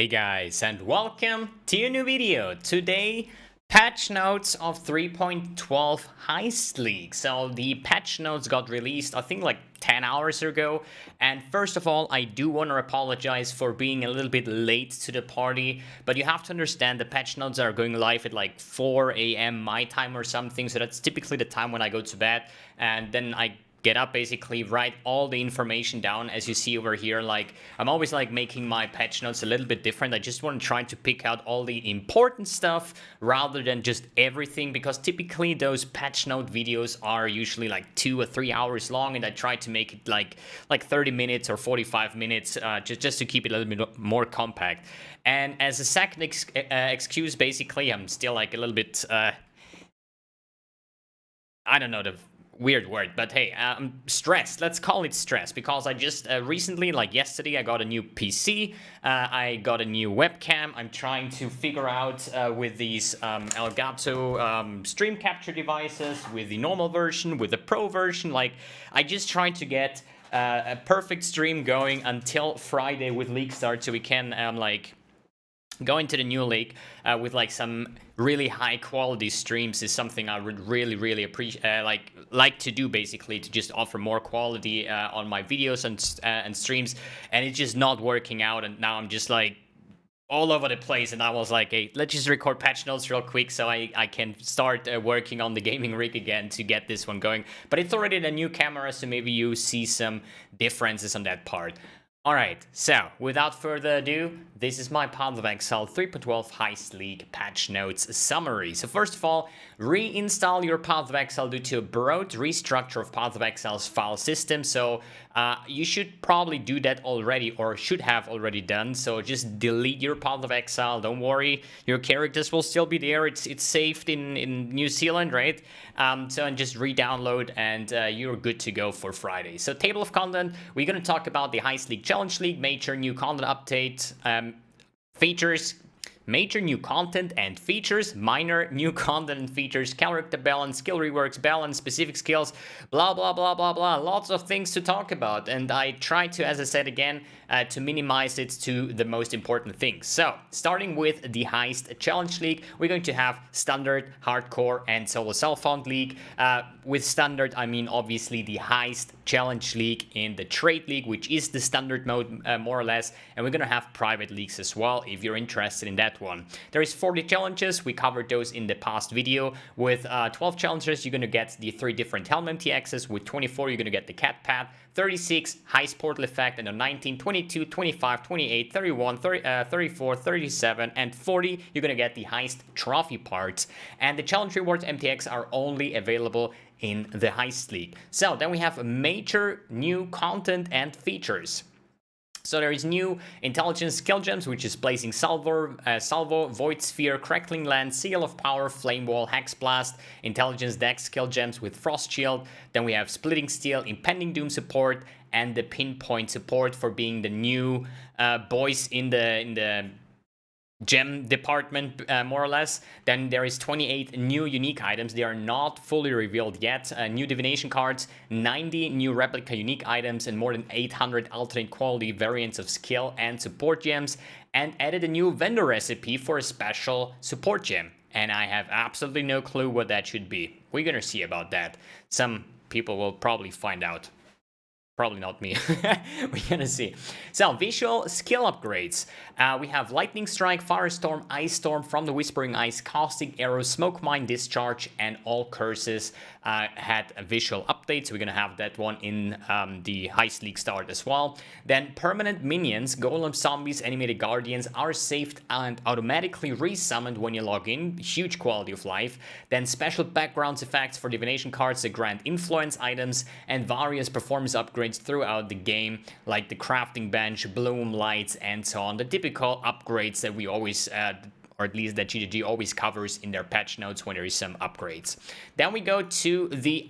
Hey guys, and welcome to a new video. Today, patch notes of 3.12 Heist League. So the patch notes got released, I think like 10 hours ago. And first of all, I do want to apologize for being a little bit late to the party. But you have to understand the patch notes are going live at like 4 a.m. my time or something. So that's typically the time when I go to bed. And then I get up, basically write all the information down. As you see over here, like I'm always like making my patch notes a little bit different. I just want to try to pick out all the important stuff rather than just everything, because typically those patch note videos are usually like 2 or 3 hours long, and I try to make it like 30 minutes or 45 minutes just to keep it a little bit more compact. And as a second excuse, basically I'm still like a little bit I don't know the weird word, but hey, stress. Let's call it stress, because I just recently, like yesterday, I got a new PC. I got a new webcam. I'm trying to figure out with these Elgato stream capture devices, with the normal version, with the pro version. Like, I just tried to get a perfect stream going until Friday with league start, so we can like go into the new league with like some really high quality streams. Is something I would really appreciate, like to do, basically, to just offer more quality on my videos and streams. And it's just not working out, and now I'm just like all over the place. And I was like, hey, let's just record patch notes real quick so I can start working on the gaming rig again to get this one going. But it's already in a new camera, so maybe you see some differences on that part. Alright, so without further ado, this is my Path of Exile 3.12 Heist League patch notes summary. So first of all, reinstall your Path of Exile due to a broad restructure of Path of Exile's file system. So you should probably do that already, or should have already done. So just delete your Path of Exile. Don't worry, your characters will still be there. It's saved in New Zealand, right? So and just re-download, and you're good to go for Friday. So table of content, we're going to talk about the Heist League Challenge League, major new content update, features, major new content and features, minor new content and features, character balance, skill reworks, balance, specific skills, blah blah blah blah blah. Lots of things to talk about, and I try to, as I said again, to minimize it to the most important things. So starting with the Heist Challenge League, we're going to have Standard, Hardcore, and Solo Self-Found League. With Standard, I mean obviously the Heist Challenge League in the Trade League, which is the standard mode more or less, and we're gonna have private leagues as well if you're interested in that one. There is 40 challenges. We covered those in the past video. With 12 challenges, you're gonna get the 3 different Helm MTXs. With 24, you're gonna get the Cat Pad, 36 Heist Portal Effect, and on 19, 22, 25, 28, 31, 34, 37, and 40, you're gonna get the Heist Trophy parts. And the challenge rewards MTX are only available in the Heist League. So then we have major new content and features. So there is new intelligence skill gems, which is placing salvo, void sphere, crackling lance, seal of power, flame wall, hex blast, intelligence dex skill gems with frost shield. Then we have splitting steel, impending doom support, and the pinpoint support for being the new boys in the gem department, more or less. Then there is 28 new unique items. They are not fully revealed yet. New divination cards, 90 new replica unique items, and more than 800 alternate quality variants of skill and support gems, and added a new vendor recipe for a special support gem. And I have absolutely no clue what that should be. We're gonna see about that. Some people will probably find out. Probably not me. We're gonna see. So, visual skill upgrades. We have Lightning Strike, Firestorm, Ice Storm from the Whispering Ice, Caustic Arrow, Smoke Mine, Discharge, and all curses had a visual update. So we're gonna have that one in the Heist League start as well. Then permanent minions, Golem Zombies, Animated Guardians are saved and automatically resummoned when you log in. Huge quality of life. Then special backgrounds effects for divination cards that grant influence items, and various performance upgrades throughout the game, like the crafting bench, bloom lights, and so on. The typical upgrades that we always or at least that GGG always covers in their patch notes when there is some upgrades. Then we go to the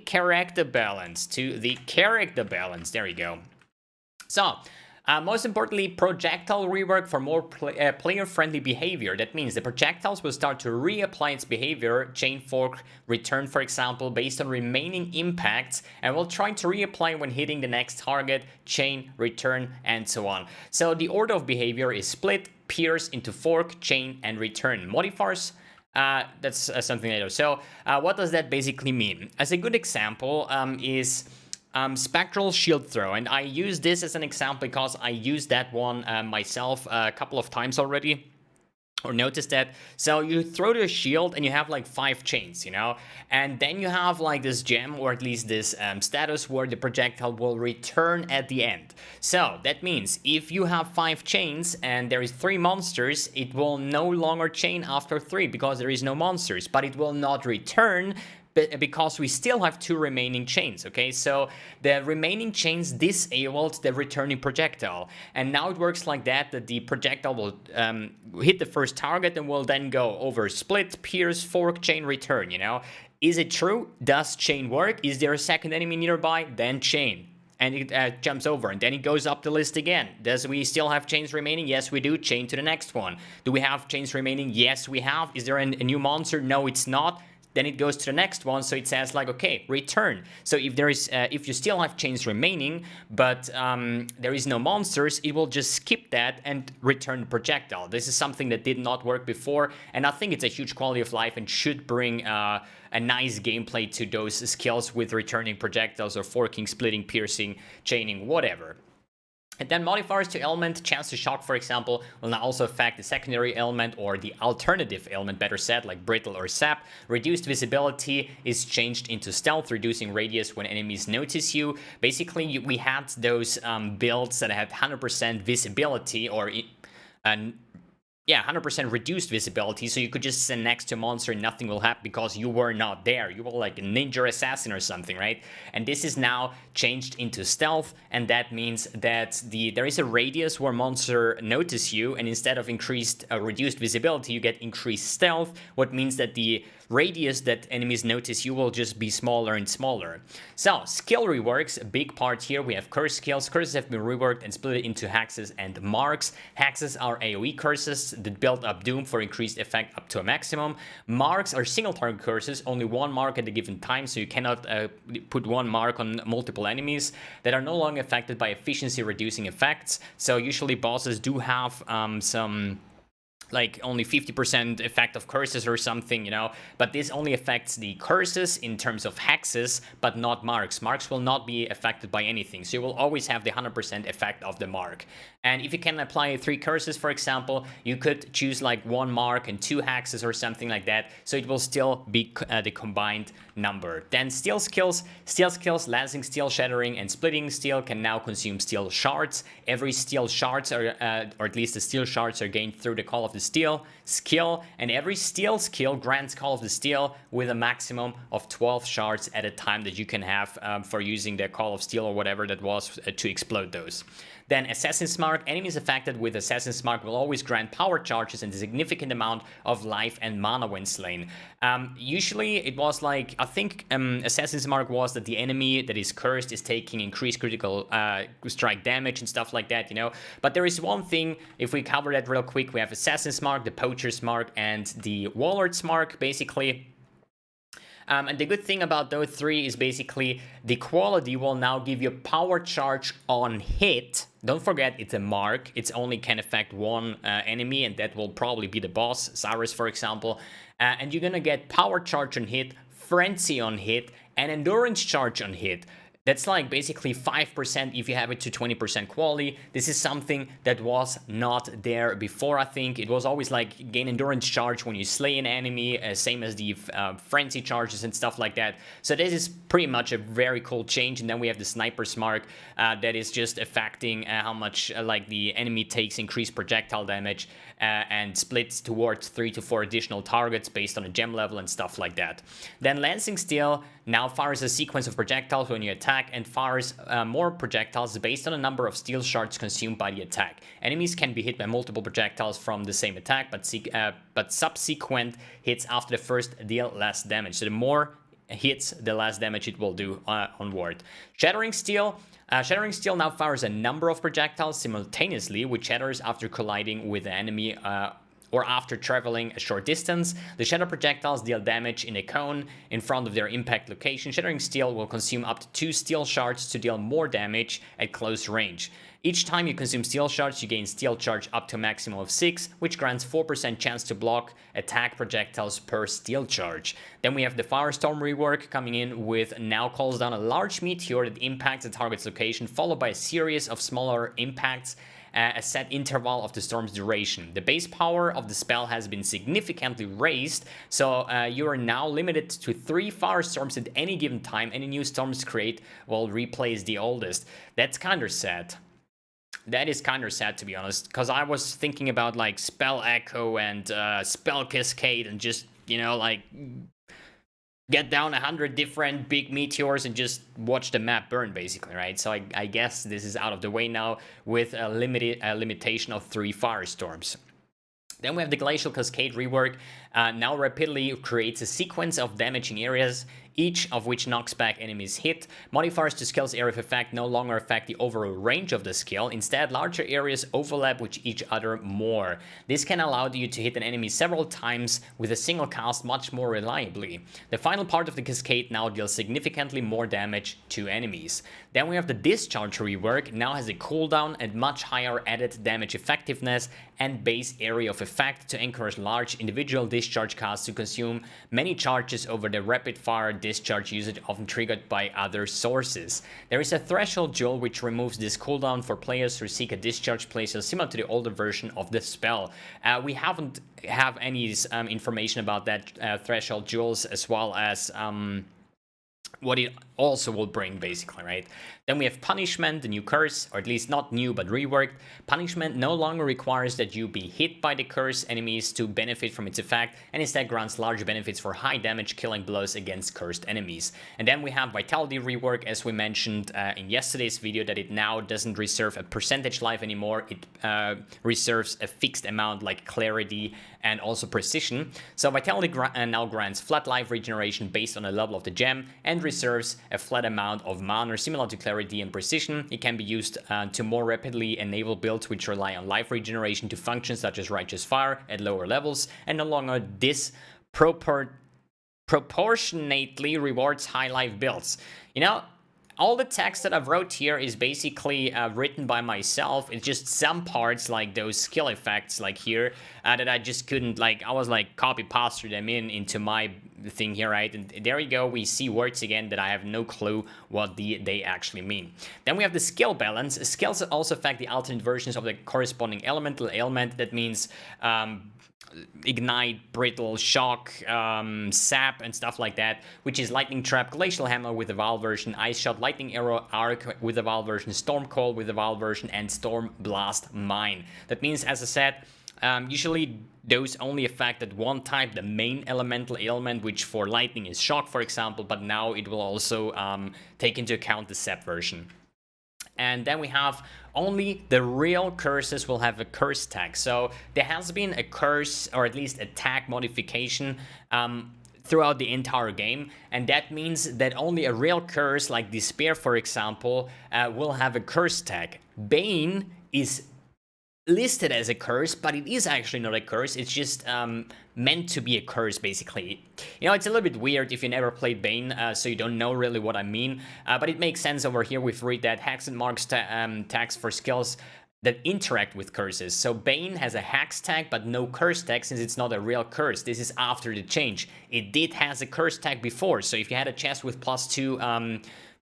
character balance. There you go. So Most importantly, projectile rework for more player-friendly behavior. That means the projectiles will start to reapply its behavior, chain, fork, return, for example, based on remaining impacts, and will try to reapply when hitting the next target, chain, return, and so on. So the order of behavior is split, pierce into fork, chain, and return. Modifiers. That's something I know. So what does that basically mean? As a good example is spectral shield throw, and I use this as an example because I used that one myself a couple of times already, or noticed that. So you throw the shield and you have like 5 chains, and then you have like this gem, or at least this status where the projectile will return at the end. So that means if you have 5 chains and there is 3 monsters, it will no longer chain after 3 because there is no monsters, but it will not return because we still have 2 remaining chains, okay? So the remaining chains disabled the returning projectile. And now it works like that the projectile will hit the first target and will then go over split, pierce, fork, chain, return, Is it true? Does chain work? Is there a second enemy nearby? Then chain. And it jumps over, and then it goes up the list again. Does we still have chains remaining? Yes, we do. Chain to the next one. Do we have chains remaining? Yes, we have. Is there a new monster? No, it's not. Then it goes to the next one, so it says like, okay, return. So if there is, if you still have chains remaining, but there is no monsters, it will just skip that and return the projectile. This is something that did not work before, and I think it's a huge quality of life and should bring a nice gameplay to those skills with returning projectiles or forking, splitting, piercing, chaining, whatever. And then modifiers to element, chance to shock, for example, will now also affect the secondary element or the alternative element, better said, like brittle or sap. Reduced visibility is changed into stealth, reducing radius when enemies notice you. Basically, we had those builds that had 100% visibility or 100% reduced visibility, so you could just stand next to a monster and nothing will happen because you were not there. You were like a ninja assassin or something, right? And this is now changed into stealth, and that means that there is a radius where monster notice you, and instead of reduced visibility, you get increased stealth, what means that the radius that enemies notice you will just be smaller and smaller. So, skill reworks, a big part here. We have curse skills. Curses have been reworked and split into hexes and marks. Hexes are AoE curses that build up doom for increased effect up to a maximum. Marks are single target curses, only one mark at a given time, so you cannot put one mark on multiple enemies, that are no longer affected by efficiency reducing effects. So usually bosses do have some like only 50% effect of curses or something, but this only affects the curses in terms of hexes, but not marks. Marks will not be affected by anything, so you will always have the 100% effect of the mark. And if you can apply 3 curses, for example, you could choose like 1 mark and 2 hexes or something like that, so it will still be the combined number. Then steel skills, lancing steel, shattering, and splitting steel can now consume steel shards. Every steel shards or at least the steel shards are gained through the Call of the Steel skill, and every steel skill grants Call of the Steel with a maximum of 12 shards at a time that you can have for using the Call of Steel or whatever that was to explode those. Then Assassin's Mark, enemies affected with Assassin's Mark will always grant power charges and a significant amount of life and mana when slain. Usually it was like, I think Assassin's Mark was that the enemy that is cursed is taking increased critical strike damage and stuff like that, But there is one thing, if we cover that real quick, we have Assassin's Mark, the Poacher's Mark, and the Warlord's Mark, basically. And the good thing about those 3 is basically the quality will now give you a power charge on hit. Don't forget, it's a mark. It only can affect one enemy, and that will probably be the boss, Cyrus, for example. And you're going to get power charge on hit, frenzy on hit, and endurance charge on hit. That's like basically 5% if you have it to 20% quality. This is something that was not there before, I think. It was always like gain endurance charge when you slay an enemy, same as the frenzy charges and stuff like that. So this is pretty much a very cool change. And then we have the Sniper's Mark that is just affecting how much like the enemy takes increased projectile damage and splits towards 3 to 4 additional targets based on a gem level and stuff like that. Then Lancing Steel now fires a sequence of projectiles when you attack and fires more projectiles based on the number of steel shards consumed by the attack. Enemies can be hit by multiple projectiles from the same attack, but subsequent hits after the first deal less damage. So the more hits, the less damage it will do onward. Shattering Steel. Shattering Steel now fires a number of projectiles simultaneously, which shatters after colliding with the enemy or after traveling a short distance. The shatter projectiles deal damage in a cone in front of their impact location. Shattering Steel will consume up to 2 steel shards to deal more damage at close range. Each time you consume steel shards, you gain steel charge up to a maximum of 6, which grants 4% chance to block attack projectiles per steel charge. Then we have the Firestorm rework coming in with now calls down a large meteor that impacts the target's location, followed by a series of smaller impacts a set interval of the storm's duration. The base power of the spell has been significantly raised, so you are now limited to 3 firestorms at any given time. Any new storms create will replace the oldest. That's kind of sad. That is kind of sad, to be honest, because I was thinking about like Spell Echo and Spell Cascade and just, you know, like get down 100 different big meteors and just watch the map burn, basically, right? So I guess this is out of the way now with a limitation of 3 firestorms. Then we have the Glacial Cascade rework. Now rapidly creates a sequence of damaging areas, each of which knocks back enemies hit. Modifiers to skill's area of effect no longer affect the overall range of the skill. Instead, larger areas overlap with each other more. This can allow you to hit an enemy several times with a single cast much more reliably. The final part of the cascade now deals significantly more damage to enemies. Then we have the Discharge rework. Now has a cooldown and much higher added damage effectiveness and base area of effect to encourage large individual discharge casts to consume many charges over the rapid fire discharge usage often triggered by other sources. There is a threshold jewel which removes this cooldown for players who seek a discharge placer similar to the older version of the spell. We haven't have any information about that threshold jewels, as well as what it also will bring, basically, right? Then we have Punishment, the new curse, or at least not new, but reworked. Punishment no longer requires that you be hit by the curse enemies to benefit from its effect, and instead grants large benefits for high damage killing blows against cursed enemies. And then we have Vitality rework, as we mentioned in yesterday's video, that it now doesn't reserve a percentage life anymore. It reserves a fixed amount like Clarity and also Precision. So Vitality now grants flat life regeneration based on the level of the gem and reserves a flat amount of mana similar to Clarity and Precision. It can be used to more rapidly enable builds which rely on life regeneration to function such as Righteous Fire at lower levels, and no longer proportionately rewards high life builds. You know, all the text that I've wrote here is basically written by myself. It's just some parts, like those skill effects, like here, that I just couldn't, like, I was like copy pasted them into my thing here, right? And there you go, we see words again that I have no clue what they actually mean. Then we have the skill balance. Skills also affect the alternate versions of the corresponding elemental ailment. That means Ignite, Brittle, Shock, Sap, and stuff like that, which is Lightning Trap, Glacial Hammer with the Val version, Ice Shot, Lightning Arrow, Arc with the Val version, Storm Call with the Val version, and Storm Blast Mine. That means, as I said, usually those only affect at one type, the main elemental ailment, which for Lightning is Shock, for example, but now it will also take into account the Sap version. And then we have only the real curses will have a curse tag. So there has been a curse, or at least a tag modification throughout the entire game, and that means that only a real curse like Despair, for example, will have a curse tag. Bane is listed as a curse, but it is actually not a curse. It's just meant to be a curse, basically. You know, it's a little bit weird if you never played Bane, so you don't know really what I mean, but it makes sense over here. We've read that Hacks and Marks tags for skills that interact with curses. So Bane has a Hacks tag, but no curse tag, since it's not a real curse. This is after the change. It did has a curse tag before, so if you had a chest with +2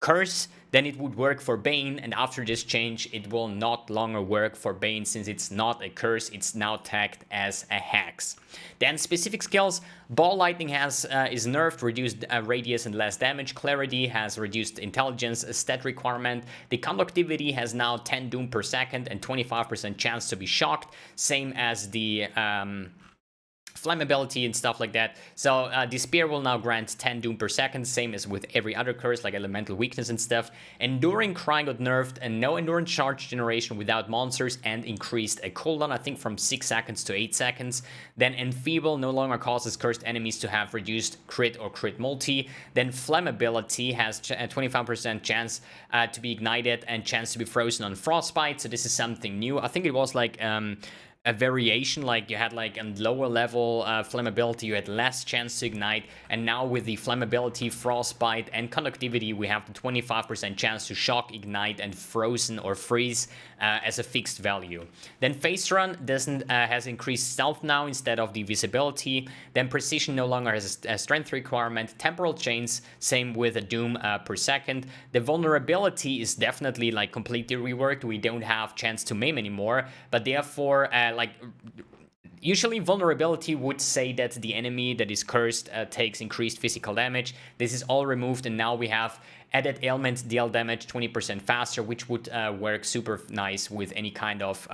curse, then it would work for Bane, and after this change it will not longer work for Bane, since it's not a curse, it's now tagged as a Hex. Then specific skills, Ball Lightning is nerfed, reduced radius and less damage. Clarity has reduced intelligence stat requirement. The conductivity has now 10 doom per second and 25% chance to be shocked, same as the flammability and stuff like that. So the spear will now grant 10 doom per second, same as with every other curse like elemental weakness and stuff. Enduring Cry got nerfed, and no endurance charge generation without monsters, and increased a cooldown, I think from 6 seconds to 8 seconds. Then Enfeeble no longer causes cursed enemies to have reduced crit or crit multi. Then Flammability has a 25% chance to be ignited and chance to be frozen on frostbite, so this is something new. I think it was like a variation, like you had like a lower level flammability, you had less chance to ignite, and now with the flammability, frostbite, and conductivity, we have the 25% chance to shock, ignite, and frozen or freeze as a fixed value. Then Phase Run has increased stealth now instead of the visibility. Then Precision no longer has a strength requirement. Temporal Chains, same with a doom per second. The vulnerability is definitely like completely reworked. We don't have chance to maim anymore, but therefore usually vulnerability would say that the enemy that is cursed takes increased physical damage. This is all removed, and now we have added ailment deal damage 20% faster, which would work super nice with any kind of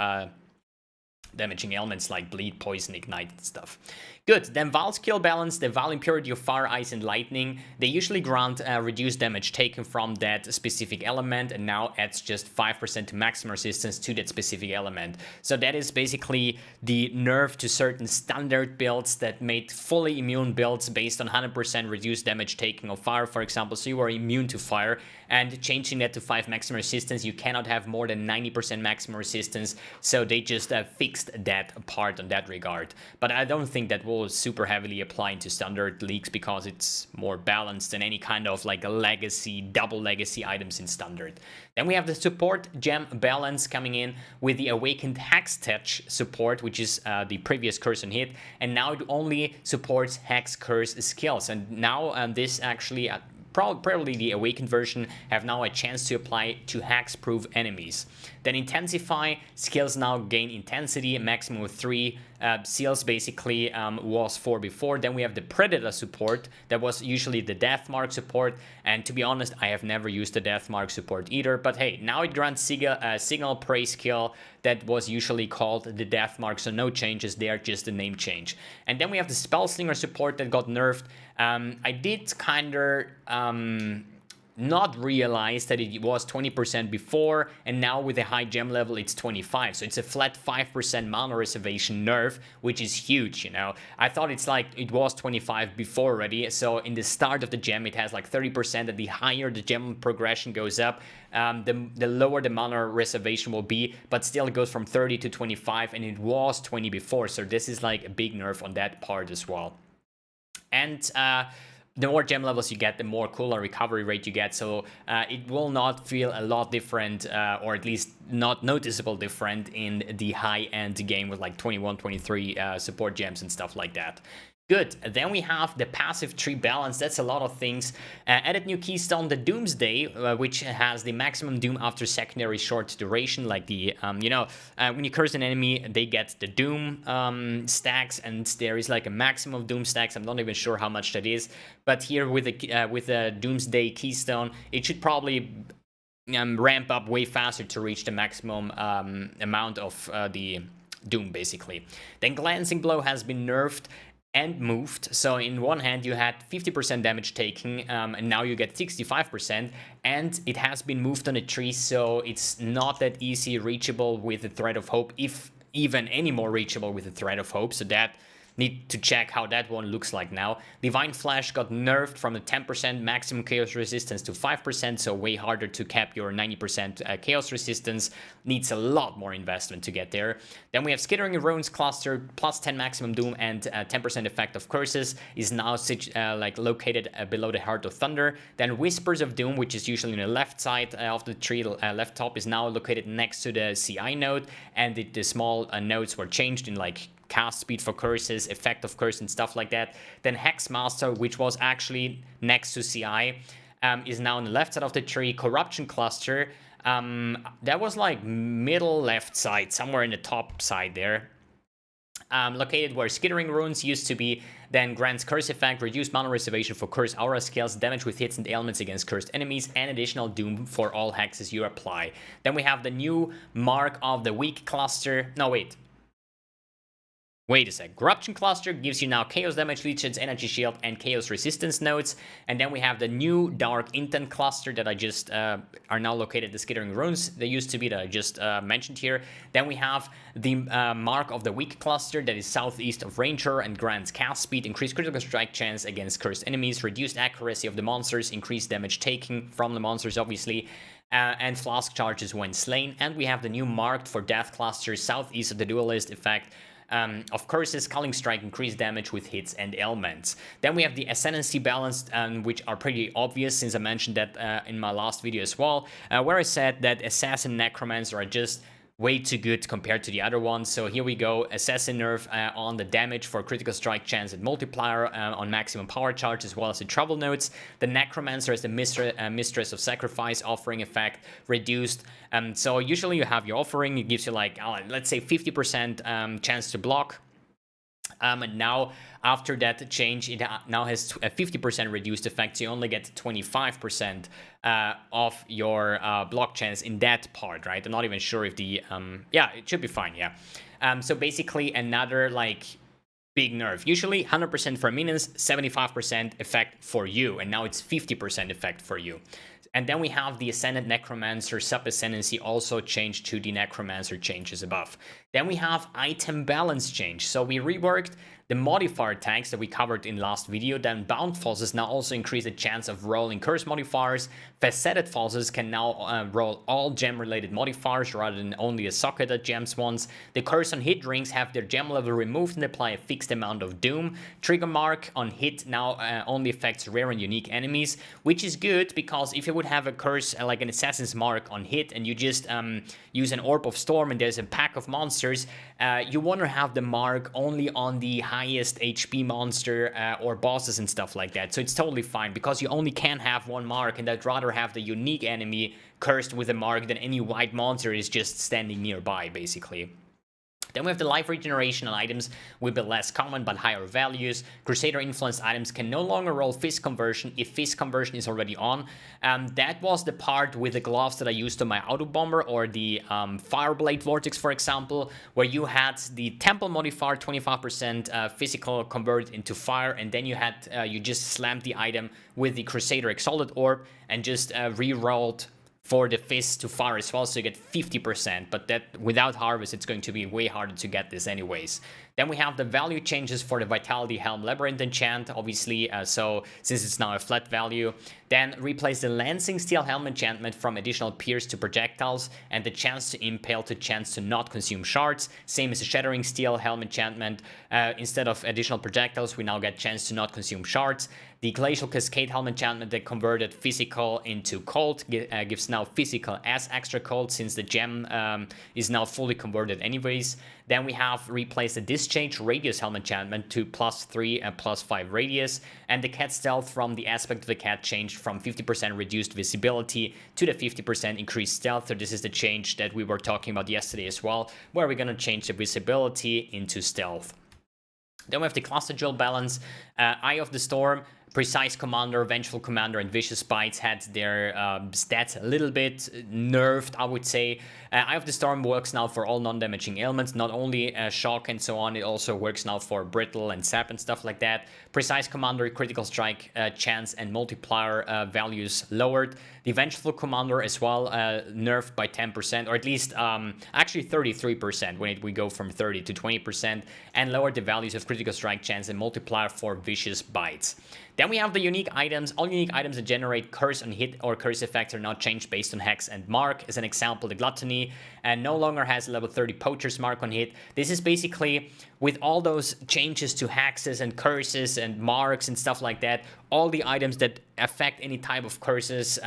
damaging elements like bleed, poison, ignite, and stuff. Good. Then Val skill balance, the Val impurity of fire, ice, and lightning. They usually grant reduced damage taken from that specific element, and now adds just 5% to maximum resistance to that specific element. So that is basically the nerf to certain standard builds that made fully immune builds based on 100% reduced damage taken of fire, for example. So you are immune to fire, and changing that to 5 maximum resistance, you cannot have more than 90% maximum resistance. So they just fixed that part on that regard. But I don't think that will super heavily apply to standard leagues, because it's more balanced than any kind of like a legacy, double legacy items in standard. Then we have the support gem balance coming in with the awakened Hex Touch support, which is the previous curse and hit, and now it only supports Hex curse skills. And now this actually probably the awakened version have now a chance to apply to hex-proof enemies. Then Intensify skills now gain intensity, a maximum of 3. Seals basically was 4 before. Then we have the Predator support that was usually the Death Mark support, and to be honest, I have never used the Death Mark support either, but hey, now it grants Signal Prey skill that was usually called the Death Mark, so no changes there, just a name change. And then we have the Spellslinger support that got nerfed. I did kinda not realize that it was 20% before, and now with a high gem level it's 25, so it's a flat 5% mana reservation nerf, which is huge, you know. I thought it's like it was 25 before already, so in the start of the gem it has like 30%, and the higher the gem progression goes up, the lower the mana reservation will be, but still it goes from 30 to 25, and it was 20 before, so this is like a big nerf on that part as well. And the more gem levels you get, the more cooldown recovery rate you get, so it will not feel a lot different, or at least not noticeable different in the high-end game with like 21, 23 support gems and stuff like that. Good. Then we have the passive tree balance. That's a lot of things. Added new keystone, the Doomsday, which has the maximum doom after secondary short duration. Like the, when you curse an enemy, they get the doom stacks, and there is like a maximum of doom stacks. I'm not even sure how much that is. But here with the Doomsday keystone, it should probably ramp up way faster to reach the maximum amount of the doom, basically. Then Glancing Blow has been nerfed and moved. So in one hand you had 50% damage taken, and now you get 65%, and it has been moved on a tree, so it's not that easy reachable with the Thread of Hope, if even any more reachable with the Thread of Hope, so that need to check how that one looks like now. Divine Flash got nerfed from the 10% maximum chaos resistance to 5%, so way harder to cap your 90% chaos resistance. Needs a lot more investment to get there. Then we have Skittering Runes Cluster, plus 10 maximum doom and 10% effect of curses, is now located below the Heart of Thunder. Then Whispers of Doom, which is usually on the left side of the tree, left top, is now located next to the CI node, and the small nodes were changed in like cast speed for curses, effect of curse, and stuff like that. Then Hexmaster, which was actually next to CI, is now on the left side of the tree. Corruption Cluster, that was like middle left side, somewhere in the top side there. Located where Skittering Runes used to be, then grants curse effect, reduced mana reservation for curse aura skills, damage with hits and ailments against cursed enemies, and additional doom for all hexes you apply. Then we have the new Mark of the Week cluster. No, wait. Wait a sec. Corruption Cluster gives you now Chaos Damage Legions, Energy Shield, and Chaos Resistance nodes. And then we have the new Dark Intent Cluster that I just are now located the Skittering Runes. They used to be that I just mentioned here. Then we have the Mark of the Weak Cluster that is southeast of Ranger and grants cast speed, increased critical strike chance against cursed enemies, reduced accuracy of the monsters, increased damage taken from the monsters, obviously. And flask charges when slain. And we have the new Marked for Death Cluster southeast of the Duelist effect. Of curses, Culling Strike, increased damage with hits and ailments. Then we have the Ascendancy Balanced, which are pretty obvious since I mentioned that in my last video as well, where I said that Assassin Necromancer are just way too good compared to the other ones. So here we go, Assassin nerf on the damage for critical strike chance and multiplier on maximum power charge, as well as the trouble nodes. The Necromancer is the Mistress of Sacrifice offering effect reduced. So usually you have your offering, it gives you like, let's say 50% chance to block. And now, after that change, it now has a 50% reduced effect, so you only get 25% of your block chance in that part, right? I'm not even sure if the... yeah, it should be fine, yeah. So basically, another, like, big nerf. Usually 100% for minions, 75% effect for you, and now it's 50% effect for you. And then we have the Ascendant Necromancer sub-ascendancy also changed to the Necromancer changes above. Then we have item balance change. So we reworked the modifier tags that we covered in last video. Then bound falses now also increase the chance of rolling curse modifiers. Faceted falses can now roll all gem related modifiers rather than only a socket that gems ones. The curse on hit rings have their gem level removed and apply a fixed amount of doom. Trigger mark on hit now only affects rare and unique enemies, which is good because if you would have a curse like an assassin's mark on hit and you just use an orb of storm and there's a pack of monsters, you want to have the mark only on the highest HP monster or bosses and stuff like that. So it's totally fine because you only can have one mark, and I'd rather have the unique enemy cursed with a mark than any white monster is just standing nearby, basically. Then we have the life regeneration on items with the less common but higher values. Crusader influenced items can no longer roll fist conversion if fist conversion is already on. That was the part with the gloves that I used on my auto bomber or the fireblade vortex, for example, where you had the temple modifier 25% physical converted into fire, and then you had you just slammed the item with the Crusader Exalted Orb and just re-rolled for the fist to fire as well, so you get 50%, but that without harvest it's going to be way harder to get this anyways. Then we have the value changes for the Vitality Helm Labyrinth enchant, obviously, so since it's now a flat value. Then replace the Lancing Steel Helm enchantment from additional pierce to projectiles and the chance to impale to chance to not consume shards. Same as the Shattering Steel Helm enchantment. Instead of additional projectiles, we now get chance to not consume shards. The Glacial Cascade Helm enchantment that converted physical into cold gives now physical as extra cold since the gem is now fully converted anyways. Then we have replaced the Discharge Radius Helm enchantment to +3 and +5 radius, and the Cat Stealth from the aspect of the cat changed from 50% reduced visibility to the 50% increased stealth. So this is the change that we were talking about yesterday as well, where we're going to change the visibility into stealth. Then we have the Cluster Jewel balance, Eye of the Storm, Precise Commander, Vengeful Commander, and Vicious Bites had their stats a little bit nerfed, I would say. Eye of the Storm works now for all non-damaging ailments, not only shock and so on, it also works now for brittle and sap and stuff like that. Precise Commander, critical strike chance and multiplier values lowered. The Vengeful Commander as well nerfed by 10%, or at least actually 33% when we go from 30 to 20%, and lowered the values of critical strike chance and multiplier for Vicious Bites. Then we have the unique items. All unique items that generate curse on hit or curse effects are now changed based on hex and mark. As an example, the Gluttony no longer has a level 30 Poacher's mark on hit. This is basically, with all those changes to hexes and curses and marks and stuff like that, all the items that affect any type of curses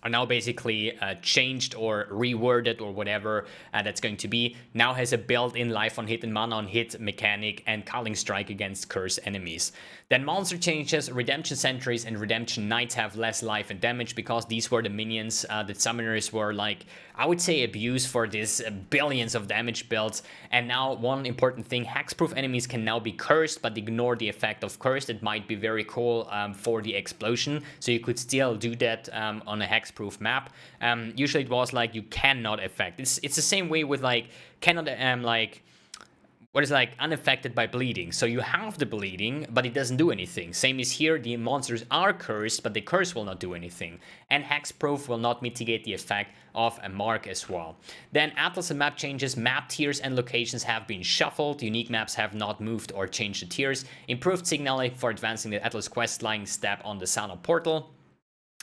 are now basically changed or reworded or whatever that's going to be. Now has a built-in life on hit and mana on hit mechanic and Culling Strike against curse enemies. Then monster changes, Redemption Sentries and Redemption Knights have less life and damage because these were the minions that summoners were, like, I would say, abused for this billions of damage builds. And now one important thing, hexproof enemies can now be cursed but ignore the effect of curse. That might be very cool for the explosion, so you could still do that on a hexproof map. Usually it was like you cannot affect. It's the same way with like cannot what is like unaffected by bleeding. So you have the bleeding, but it doesn't do anything. Same as here, the monsters are cursed, but the curse will not do anything. And hexproof will not mitigate the effect of a mark as well. Then atlas and map changes, map tiers and locations have been shuffled. Unique maps have not moved or changed the tiers. Improved signaling for advancing the Atlas quest lying step on the Sana portal.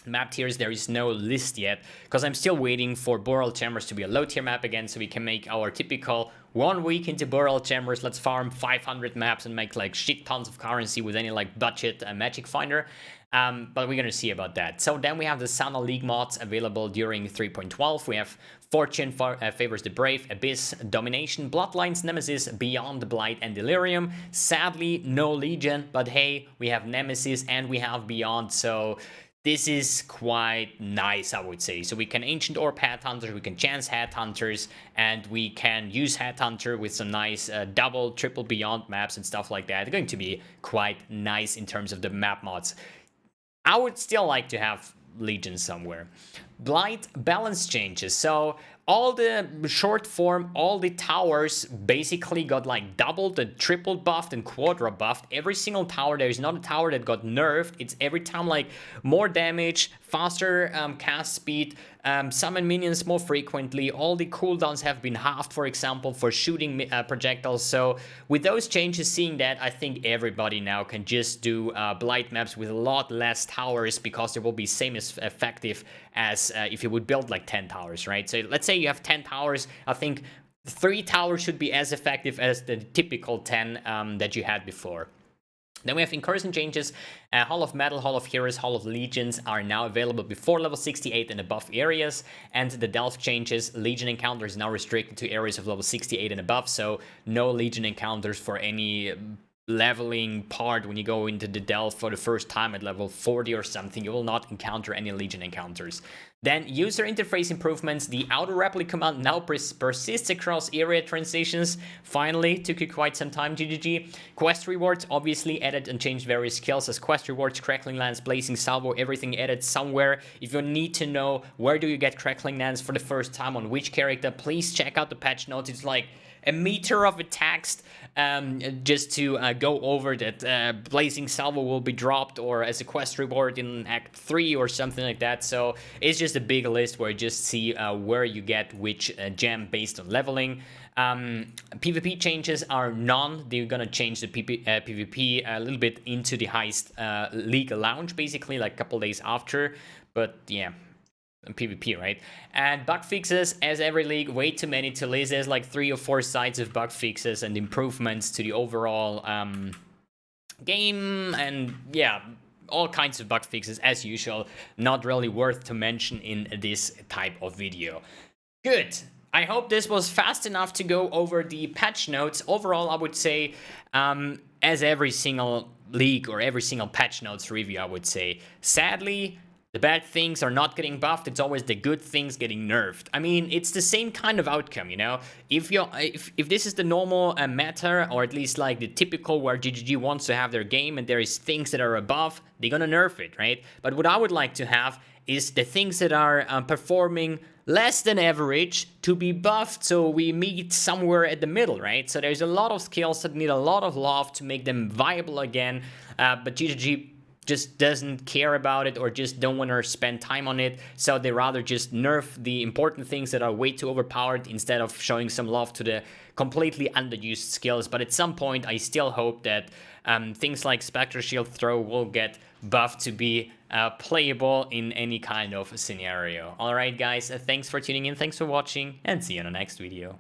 Map tiers, there is no list yet, because I'm still waiting for Boreal Chambers to be a low tier map again, so we can make our typical 1 week into Boreal Chambers, let's farm 500 maps and make like shit tons of currency with any like budget magic finder. But we're gonna see about that. So then we have the Sana League mods available during 3.12. We have Fortune favors the brave, Abyss, Domination, Bloodlines, Nemesis, Beyond, Blight, and Delirium. Sadly, no Legion, but hey, we have Nemesis and we have Beyond, so this is quite nice, I would say. So we can Ancient Orb Headhunters, we can Chance Headhunters, and we can use Headhunter with some nice double, triple Beyond maps and stuff like that. They're going to be quite nice in terms of the map mods. I would still like to have Legion somewhere. Blight balance changes. So all the short form, all the towers basically got like doubled and tripled buffed and quadra buffed. Every single tower, there is not a tower that got nerfed. It's every time like more damage, faster cast speed, summon minions more frequently. All the cooldowns have been halved, for example, for shooting projectiles. So with those changes, seeing that, I think everybody now can just do Blight maps with a lot less towers, because they will be same as effective as if you would build like 10 towers, right? So let's say you have 10 towers, I think 3 towers should be as effective as the typical 10 that you had before. Then we have incursion changes. Hall of Metal, Hall of Heroes, Hall of Legions are now available before level 68 and above areas. And the Delve changes. Legion encounters now restricted to areas of level 68 and above. So no Legion encounters for any leveling part. When you go into the Delve for the first time at level 40 or something, you will not encounter any Legion encounters. Then user interface improvements. The auto replicate command now persists across area transitions. Finally, took you quite some time, GGG. Quest rewards obviously added and changed various skills as quest rewards, Crackling Lance, Blazing Salvo, everything added somewhere. If you need to know where do you get Crackling Lance for the first time on which character, please check out the patch notes. It's like a meter of a text just to go over that Blazing Salvo will be dropped or as a quest reward in Act 3 or something like that. So it's just a big list where you just see where you get which gem based on leveling. PvP changes are none. They're gonna change the PvP a little bit into the Heist League launch, basically like a couple days after. But yeah, PvP, right? And bug fixes, as every league, way too many to list. There's like 3 or 4 sides of bug fixes and improvements to the overall game, and yeah, all kinds of bug fixes as usual. Not really worth to mention in this type of video. Good. I hope this was fast enough to go over the patch notes. Overall, I would say, as every single league or every single patch notes review, I would say, sadly, the bad things are not getting buffed, it's always the good things getting nerfed. I mean, it's the same kind of outcome, you know? If this is the normal meta, or at least like the typical where GGG wants to have their game and there is things that are above, they're gonna nerf it, right? But what I would like to have is the things that are performing less than average to be buffed, so we meet somewhere at the middle, right? So there's a lot of skills that need a lot of love to make them viable again, but GGG just doesn't care about it or just don't want to spend time on it, so they rather just nerf the important things that are way too overpowered instead of showing some love to the completely underused skills. But at some point I still hope that things like Spectre Shield Throw will get buffed to be playable in any kind of scenario. Alright guys, thanks for tuning in, thanks for watching, and see you in the next video.